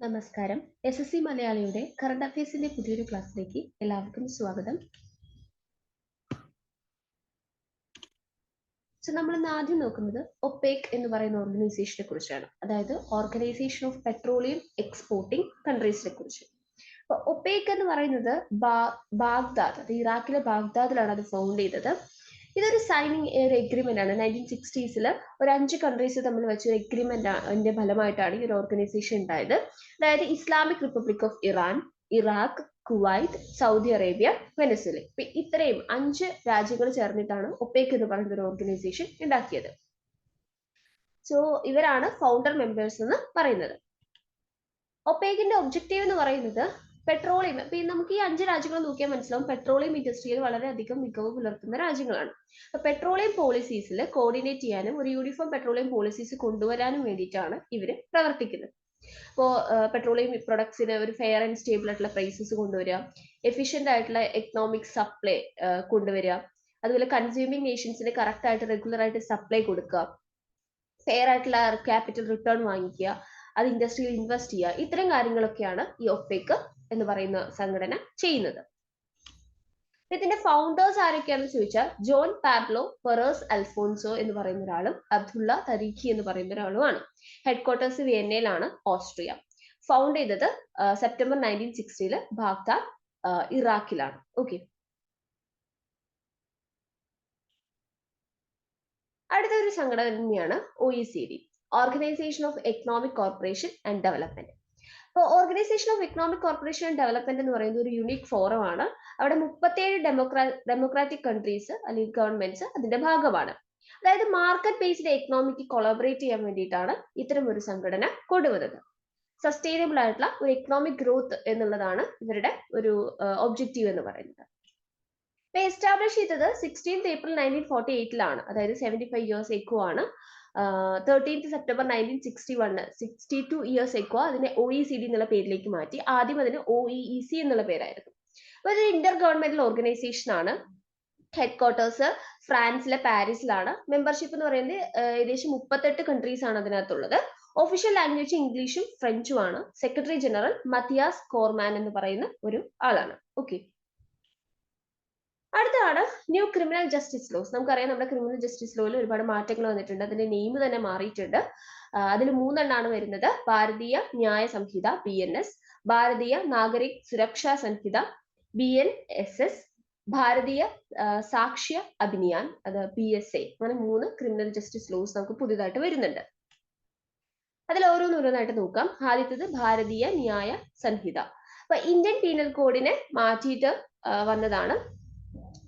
നമസ്കാരം. SSC മലയാളിയുടെ current അഫയേഴ്സിന്റെ പുതിയൊരു ക്ലാസ്സിലേക്ക് എല്ലാവർക്കും സ്വാഗതം. നമ്മൾ ഇന്ന് ആദ്യം നോക്കുന്നത് ഒപേക് എന്ന് പറയുന്ന ഓർഗനൈസേഷനെ കുറിച്ചാണ്. അതായത് ഓർഗനൈസേഷൻ ഓഫ് പെട്രോളിയം എക്സ്പോർട്ടിംഗ് കൺട്രീസിനെ കുറിച്ച്. അപ്പൊ ഒപേക് എന്ന് പറയുന്നത് ബാഗ്ദാദ്, അത് ഇറാഖിലെ ബാഗ്ദാദിലാണ് അത് ഫൗണ്ട് ചെയ്തത്. ഇതൊരു സൈനിങ് ഒരു എഗ്രിമെന്റ് ആണ്. 1960s ഒരു 5 കൺട്രീസ് തമ്മിൽ വെച്ച ഒരു എഗ്രിമെന്റിന്റെ ഫലമായിട്ടാണ് ഈ ഒരു ഓർഗനൈസേഷൻ ഉണ്ടായത്. അതായത് Islamic republic of Iran, Iraq, Kuwait, Saudi Arabia, Venezuela. ഇത്രയും 5 രാജ്യങ്ങൾ ചേർന്നിട്ടാണ് ഒപേക് എന്ന് പറയുന്ന ഒരു ഓർഗനൈസേഷൻ ഉണ്ടാക്കിയത്. സോ ഇവരാണ് ഫൗണ്ടർ മെമ്പേഴ്സ് എന്ന് പറയുന്നത്. ഒപേകിന്റെ ഒബ്ജക്റ്റീവ് എന്ന് പറയുന്നത് പെട്രോളിയം, ഇപ്പൊ നമുക്ക് ഈ 5 രാജ്യങ്ങൾ നോക്കിയാൽ മനസ്സിലാവും പെട്രോളിയം ഇൻഡസ്ട്രിയിൽ വളരെയധികം മികവ് പുലർത്തുന്ന രാജ്യങ്ങളാണ്. അപ്പൊ പെട്രോളിയം പോളിസീസിൽ കോർഡിനേറ്റ് ചെയ്യാനും ഒരു യൂണിഫോം പെട്രോളിയം പോളിസീസ് കൊണ്ടുവരാനും വേണ്ടിയിട്ടാണ് ഇവർ പ്രവർത്തിക്കുന്നത്. ഇപ്പോൾ പെട്രോളിയം പ്രൊഡക്ട്സിന് ഒരു ഫെയർ ആൻഡ് സ്റ്റേബിൾ ആയിട്ടുള്ള പ്രൈസസ് കൊണ്ടുവരിക, എഫിഷ്യന്റ് ആയിട്ടുള്ള എക്കണോമിക് സപ്ലൈ കൊണ്ടുവരിക, അതുപോലെ കൺസ്യൂമിങ് നേഷൻസിന് കറക്റ്റ് ആയിട്ട് റെഗുലർ ആയിട്ട് സപ്ലൈ കൊടുക്കുക, ഫെയർ ആയിട്ടുള്ള ക്യാപിറ്റൽ റിട്ടേൺ വാങ്ങിക്കുക, അത് ഇൻഡസ്ട്രിയിൽ ഇൻവെസ്റ്റ് ചെയ്യുക, ഇത്തരം കാര്യങ്ങളൊക്കെയാണ് ഈ ഒപെക് എന്ന് പറയുന്ന സംഘടന ചെയ്യുന്നത്. ഇതിന്റെ ഫൗണ്ടേഴ്സ് ആരൊക്കെയാണെന്ന് ചോദിച്ചാൽ ജോൺ പാബ്ലോ പെറേസ് അൽഫോൺസോ എന്ന് പറയുന്ന ഒരാളും അബ്ദുള്ള തരീഖി എന്ന് പറയുന്ന ഒരാളുമാണ്. ഹെഡ്ക്വാർട്ടേഴ്സ് വിയന്നയിലാണ്, ഓസ്ട്രിയ. ഫൗണ്ട് ചെയ്തത് സെപ്റ്റംബർ 1960 ബാഗ്ദാദ്, ഇറാഖിലാണ്. ഓക്കെ, അടുത്ത ഒരു സംഘടന തന്നെയാണ് OECD, organisation of economic corporation and development. അപ്പോൾ organisation of economic corporation and development എന്ന് പറയുന്നത് ഒരു യുണീക് ഫോറം ആണ്. അവിടെ 37 ഡെമോക്രാറ്റിക് കൺട്രീസ് അല്ലെങ്കിൽ ഗവൺമെന്റ്സ് അതിന്റെ ഭാഗമാണ്. അതായത് മാർക്കറ്റ് ബേസ്ഡ് എക്കണോമിക്ക് കൊളാബറേറ്റ് ചെയ്യാൻ വേണ്ടിയിട്ടാണ് ഇത്തരം ഒരു സംഘടന കൊണ്ടുവന്നത്. സസ്റ്റൈനബിൾ ആയിട്ടുള്ള ഒരു എക്കണോമിക് ഗ്രോത്ത് എന്നുള്ളതാണ് ഇവരുടെ ഒരു ഒബ്ജക്റ്റീവ് എന്ന് പറയുന്നത്. എസ്റ്റാബ്ലിഷ് ചെയ്തത് 16th April 1948 അതായത് 75 years എക്കോ ആണ്. 13th September 1961, 62 years എക്കോ അതിനെ OECD എന്നുള്ള പേരിലേക്ക് മാറ്റി. ആദ്യം അതിന് OEEC എന്നുള്ള പേരായിരുന്നു. അപ്പോൾ ഇത് ഇന്റർ ഗവൺമെന്റൽ ഓർഗനൈസേഷൻ ആണ്. ഹെഡ്ക്വാർട്ടേഴ്സ് ഫ്രാൻസിലെ പാരീസിലാണ്. മെമ്പർഷിപ്പ് എന്ന് പറയുന്നത് ഏകദേശം 38 കൺട്രീസ് ആണ് അതിനകത്തുള്ളത്. ഒഫീഷ്യൽ ലാംഗ്വേജ് ഇംഗ്ലീഷും ഫ്രഞ്ചും ആണ്. സെക്രട്ടറി ജനറൽ മത്തിയാസ് കോർമാൻ എന്ന് പറയുന്ന ഒരു ആളാണ്. ഓക്കെ, അടുത്താണ് ന്യൂ ക്രിമിനൽ ജസ്റ്റിസ് ലോസ്. നമുക്കറിയാം നമ്മുടെ ക്രിമിനൽ ജസ്റ്റിസ് ലോയിൽ ഒരുപാട് മാറ്റങ്ങൾ വന്നിട്ടുണ്ട്. അതിന്റെ നെയിം തന്നെ മാറിയിട്ടുണ്ട്. അതിൽ 3 എണ്ണാണ് വരുന്നത്. ഭാരതീയ ന്യായ സംഹിത BNS, ഭാരതീയ നാഗരിക് സുരക്ഷാ സംഹിത BNSS, ഭാരതീയ സാക്ഷ്യ അഭിനിയാൻ അത് BSA. അങ്ങനെ 3 ക്രിമിനൽ ജസ്റ്റിസ് ലോസ് നമുക്ക് പുതിയതായിട്ട് വരുന്നുണ്ട്. അതിൽ ഓരോന്നോരോന്നായിട്ട് നോക്കാം. ആദ്യത്തേത് ഭാരതീയ ന്യായ സംഹിത. അപ്പൊ ഇന്ത്യൻ പീനൽ കോഡിനെ മാറ്റിയിട്ട് വന്നതാണ്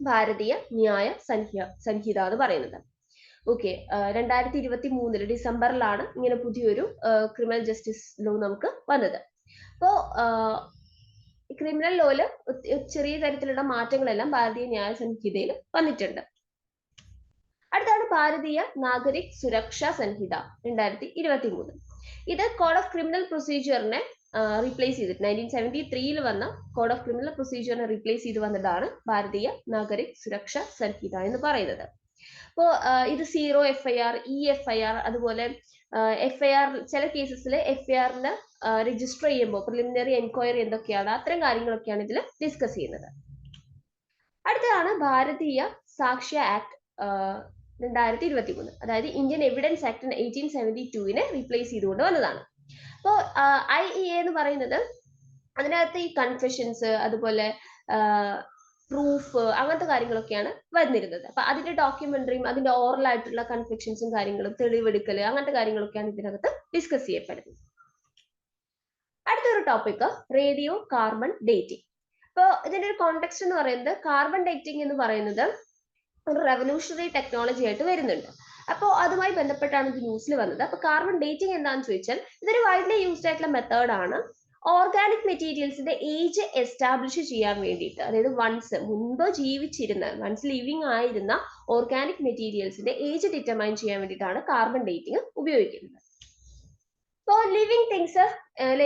ഭാരതീയ ന്യായ സംഹിത എന്ന് പറയുന്നത്. ഓക്കെ, 2023 ഡിസംബറിലാണ് ഇങ്ങനെ പുതിയൊരു ക്രിമിനൽ ജസ്റ്റിസ് ലോ നമുക്ക് വന്നത്. അപ്പോ ക്രിമിനൽ ലോയില് ചെറിയ തരത്തിലുള്ള മാറ്റങ്ങളെല്ലാം ഭാരതീയ ന്യായ സംഹിതയിൽ വന്നിട്ടുണ്ട്. അടുത്താണ് ഭാരതീയ നാഗരിക് സുരക്ഷാ സംഹിത 2023. ഇത് കോഡ് ഓഫ് ക്രിമിനൽ പ്രൊസീജിയറിനെ റീപ്ലേസ് ചെയ്തിട്ട് 1973 വന്ന കോഡ് ഓഫ് ക്രിമിനൽ പ്രൊസീജിയറിനെ റീപ്ലേസ് ചെയ്ത് വന്നതാണ് ഭാരതീയ നാഗരിക് സുരക്ഷാ സംഹിത എന്ന് പറയുന്നത്. അപ്പോൾ ഇത് 0 FIR, EFIR, അതുപോലെ FIR ചില കേസസിൽ FIRന് രജിസ്റ്റർ ചെയ്യുമ്പോൾ പ്രിലിമിനറി എൻക്വയറി എന്തൊക്കെയാണ് അത്തരം കാര്യങ്ങളൊക്കെയാണ് ഇതിൽ ഡിസ്കസ് ചെയ്യുന്നത്. അടുത്തതാണ് ഭാരതീയ സാക്ഷ്യ ആക്ട് 2023, അതായത് ഇന്ത്യൻ എവിഡൻസ് ആക്ട് 1872 റീപ്ലേസ് ചെയ്തുകൊണ്ട് വന്നതാണ്. അപ്പോൾ IEA എന്ന് പറയുന്നത് അതിനകത്ത് ഈ കൺഫെഷൻസ് അതുപോലെ പ്രൂഫ് അങ്ങനത്തെ കാര്യങ്ങളൊക്കെയാണ് വന്നിരുന്നത്. അപ്പൊ അതിന്റെ ഡോക്യുമെന്ററിയും അതിന്റെ ഓറൽ ആയിട്ടുള്ള കൺഫെഷൻസും കാര്യങ്ങളും തെളിവെടുക്കല് അങ്ങനത്തെ കാര്യങ്ങളൊക്കെയാണ് ഇതിനകത്ത് ഡിസ്കസ് ചെയ്യപ്പെടുന്നത്. അടുത്തൊരു ടോപ്പിക് റേഡിയോ കാർബൺ ഡേറ്റിംഗ്. അപ്പോൾ ഇതിന്റെ ഒരു കോണ്ടെക്സ്റ്റ് എന്ന് പറയുന്നത് കാർബൺ ഡേറ്റിംഗ് എന്ന് പറയുന്നത് ഒരു റെവല്യൂഷണറി ടെക്നോളജി ആയിട്ട് വരുന്നുണ്ട്. അപ്പോൾ അതുമായി ബന്ധപ്പെട്ടാണ് ഇത് ന്യൂസിൽ വന്നത്. അപ്പൊ കാർബൺ ഡേറ്റിംഗ് എന്താണെന്ന് ചോദിച്ചാൽ ഇതൊരു വൈഡ്ലി യൂസ്ഡ് ആയിട്ടുള്ള മെത്തേഡ് ആണ്. ഓർഗാനിക് മെറ്റീരിയൽസിന്റെ ഏജ് എസ്റ്റാബ്ലിഷ് ചെയ്യാൻ വേണ്ടിയിട്ട്, അതായത് മുൻപ് ജീവിച്ചിരുന്ന ലിവിങ് ആയിരുന്ന ഓർഗാനിക് മെറ്റീരിയൽസിന്റെ ഏജ് ഡിറ്റർമൈൻ ചെയ്യാൻ വേണ്ടിയിട്ടാണ് കാർബൺ ഡേറ്റിംഗ് ഉപയോഗിക്കുന്നത്. ഇപ്പോൾ ലിവിങ് തിങ്സ്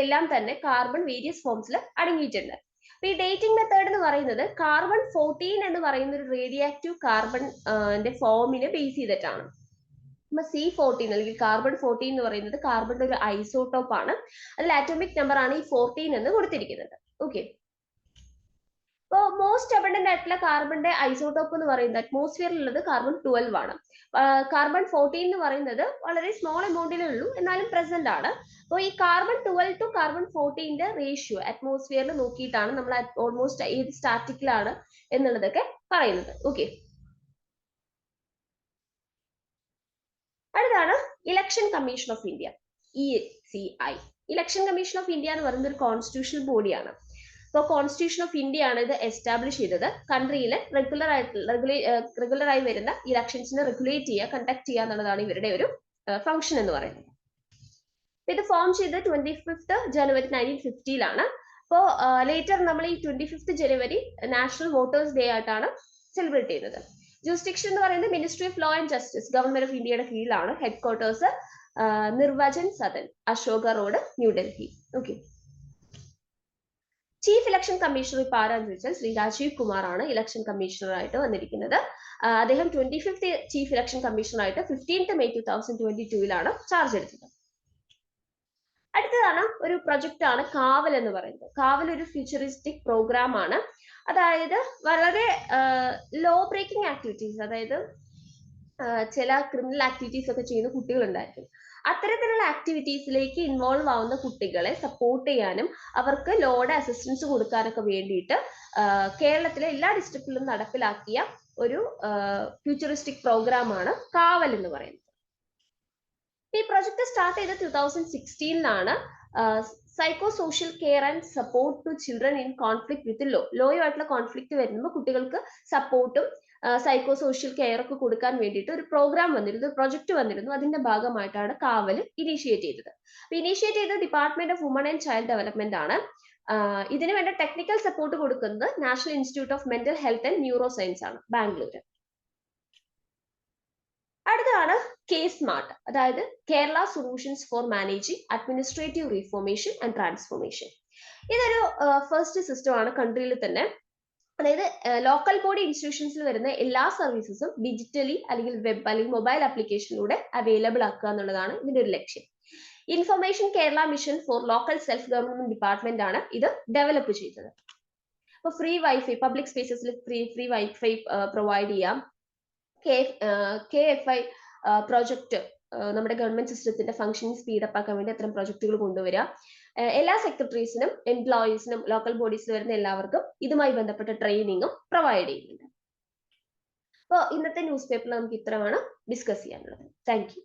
എല്ലാം തന്നെ കാർബൺ വേരിയസ് ഫോംസിൽ അടങ്ങിയിട്ടുണ്ട്. അപ്പൊ ഈ ഡേറ്റിംഗ് മെത്തേഡ് എന്ന് പറയുന്നത് കാർബൺ 14 എന്ന് പറയുന്ന ഒരു റേഡിയോ ആക്റ്റീവ് കാർബൺ ഫോമിനെ ബേസ് ചെയ്തിട്ടാണ്. C14 അല്ലെങ്കിൽ കാർബൺ 14 എന്ന് പറയുന്നത് കാർബണിന്റെ ഒരു ഐസോട്ടോപ്പ് ആണ്. അതിൽ ആറ്റോമിക് നമ്പർ ആണ് ഈ 14 എന്ന് കൊടുത്തിരിക്കുന്നത്. ഓക്കെ, അപ്പോൾ മോസ്റ്റ് അബണ്ടന്റ് ആയിട്ടുള്ള കാർബണിന്റെ ഐസോട്ടോപ്പ് എന്ന് പറയുന്നത് അറ്റ്മോസ്ഫിയറിൽ ഉള്ളത് കാർബൺ 12 ആണ്. കാർബൺ 14 എന്ന് പറയുന്നത് വളരെ സ്മോൾ എമൗണ്ടിലേ ഉള്ളൂ, എന്നാലും പ്രസന്റ് ആണ്. അപ്പോൾ ഈ കാർബൺ 12 ടു കാർബൺ 14ന്റെ റേഷ്യോ അറ്റ്മോസ്ഫിയറിൽ നോക്കിയിട്ടാണ് നമ്മൾ ഓൾമോസ്റ്റ് ഏത് സ്റ്റാറ്റിക്കിലാണ് എന്നുള്ളതൊക്കെ പറയുന്നത്. ഓക്കെ, അടുത്താണ് election commission of India, ECI. Election commission of India എന്ന് പറയുന്നത് ഒരു കോൺസ്റ്റിറ്റ്യൂഷണൽ ബോഡിയാണ്. അപ്പോൾ കോൺസ്റ്റിറ്റ്യൂഷൻ ഓഫ് ഇന്ത്യ ആണ് ഇത് എസ്റ്റാബ്ലിഷ് ചെയ്തത്. കൺട്രിയിലെ റെഗുലർ ആയി വരുന്ന ഇലക്ഷൻസിനെ റെഗുലേറ്റ് ചെയ്യുക, കണ്ടക്ട് ചെയ്യുക എന്നുള്ളതാണ് ഇവരുടെ ഒരു ഫംഗ്ഷൻ എന്ന് പറയുന്നത്. ഇത് ഫോം ചെയ്തത് 25th ജനുവരി 1950 അപ്പോൾ ലേറ്റർ നമ്മൾ ഈ 25th January national voters day ആയിട്ടാണ് സെലിബ്രേറ്റ് ചെയ്യുന്നത്. ജൂറിസ്ഡിക്ഷൻ എന്ന് പറയുന്നത് ministry of law and justice, government of ഇന്ത്യയുടെ കീഴിലാണ്. Headquarters Nirvachan Sadan, Ashoka road, New Delhi. Okay, chief election commissioner ഇപ്പോൾ ആരാന്ന് ചോദിച്ചാൽ ശ്രീ രാജീവ് കുമാർ ആണ് ഇലക്ഷൻ കമ്മീഷണർ ആയിട്ട് വന്നിരിക്കുന്നത്. അദ്ദേഹം 25th ചീഫ് ഇലക്ഷൻ കമ്മീഷണർ ആയിട്ട് 15th May 2022 ചാർജ് എടുത്തത്. അടുത്തതാണ് ഒരു പ്രൊജക്റ്റ് ആണ് കാവൽ എന്ന് പറയുന്നത്. കാവൽ ഒരു ഫ്യൂച്ചറിസ്റ്റിക് പ്രോഗ്രാം ആണ്. അതായത് വളരെ ലോ ബ്രേക്കിംഗ് ആക്ടിവിറ്റീസ്, അതായത് ചില ക്രിമിനൽ ആക്ടിവിറ്റീസ് ഒക്കെ ചെയ്യുന്ന കുട്ടികളുണ്ടായിരിക്കും. അത്തരത്തിലുള്ള ആക്ടിവിറ്റീസിലേക്ക് ഇൻവോൾവ് ആവുന്ന കുട്ടികളെ സപ്പോർട്ട് ചെയ്യാനും അവർക്ക് ലോയുടെ അസിസ്റ്റൻസ് കൊടുക്കാനൊക്കെ വേണ്ടിയിട്ട് കേരളത്തിലെ എല്ലാ ഡിസ്ട്രിക്റ്റിലും നടപ്പിലാക്കിയ ഒരു ഫ്യൂച്ചറിസ്റ്റിക് പ്രോഗ്രാം ആണ് കാവൽ എന്ന് പറയുന്നത്. ഈ പ്രൊജക്ട് സ്റ്റാർട്ട് ചെയ്തത് 2016 psychosocial care and support to children in conflict with ലോയുമായിട്ടുള്ള കോൺഫ്ലിക്ട് വരുമ്പോൾ കുട്ടികൾക്ക് സപ്പോർട്ടും സൈക്കോ സോഷ്യൽ കെയർ ഒക്കെ കൊടുക്കാൻ വേണ്ടിയിട്ട് ഒരു പ്രോഗ്രാം വന്നിരുന്നു, പ്രൊജക്ട് വന്നിരുന്നു. അതിന്റെ ഭാഗമായിട്ടാണ് കാവൽ ഇനീഷ്യേറ്റ് ചെയ്തത്. ഇനീഷ്യേറ്റ് ചെയ്തത് department of woman and child development ആണ്. ഇതിന് വേണ്ട ടെക്നിക്കൽ സപ്പോർട്ട് കൊടുക്കുന്നത് national institute of mental health and neuro science ആണ്, ബാംഗ്ലൂർ. അടുത്താണ് K-SMART, അതായത് Kerala solutions for managing administrative reformation and transformation. ഇതൊരു ഫസ്റ്റ് സിസ്റ്റം ആണ് കൺട്രിയിൽ തന്നെ. അതായത് ലോക്കൽ ബോഡി ഇൻസ്റ്റിറ്റ്യൂഷൻസിൽ വരുന്ന എല്ലാ സർവീസസും ഡിജിറ്റലി അല്ലെങ്കിൽ വെബ് അല്ലെങ്കിൽ മൊബൈൽ ആപ്ലിക്കേഷനിലൂടെ അവൈലബിൾ ആക്കുക എന്നുള്ളതാണ് ഇതിന്റെ ഒരു ലക്ഷ്യം. Information Kerala mission for local self government department ആണ് ഇത് ഡെവലപ്പ് ചെയ്തത്. അപ്പൊ ഫ്രീ വൈഫൈ, പബ്ലിക് സ്പേസസിൽ ഫ്രീ വൈഫൈ പ്രൊവൈഡ് ചെയ്യാം. KFI പ്രോജക്റ്റ് നമ്മുടെ ഗവൺമെന്റ് സിസ്റ്റത്തിന്റെ ഫംഗ്ഷനിങ് സ്പീഡപ്പ് ആക്കാൻ വേണ്ടി അത്തരം പ്രോജക്റ്റുകൾ കൊണ്ടുവരിക. എല്ലാ സെക്രട്ടറീസിനും എംപ്ലോയീസിനും ലോക്കൽ ബോഡീസിൽ വരുന്ന എല്ലാവർക്കും ഇതുമായി ബന്ധപ്പെട്ട ട്രെയിനിങ്ങും പ്രൊവൈഡ് ചെയ്യുന്നുണ്ട്. അപ്പോൾ ഇന്നത്തെ ന്യൂസ് പേപ്പറിൽ നമുക്ക് ഇത്രമാണ് ഡിസ്കസ് ചെയ്യാനുള്ളത്. Thank you.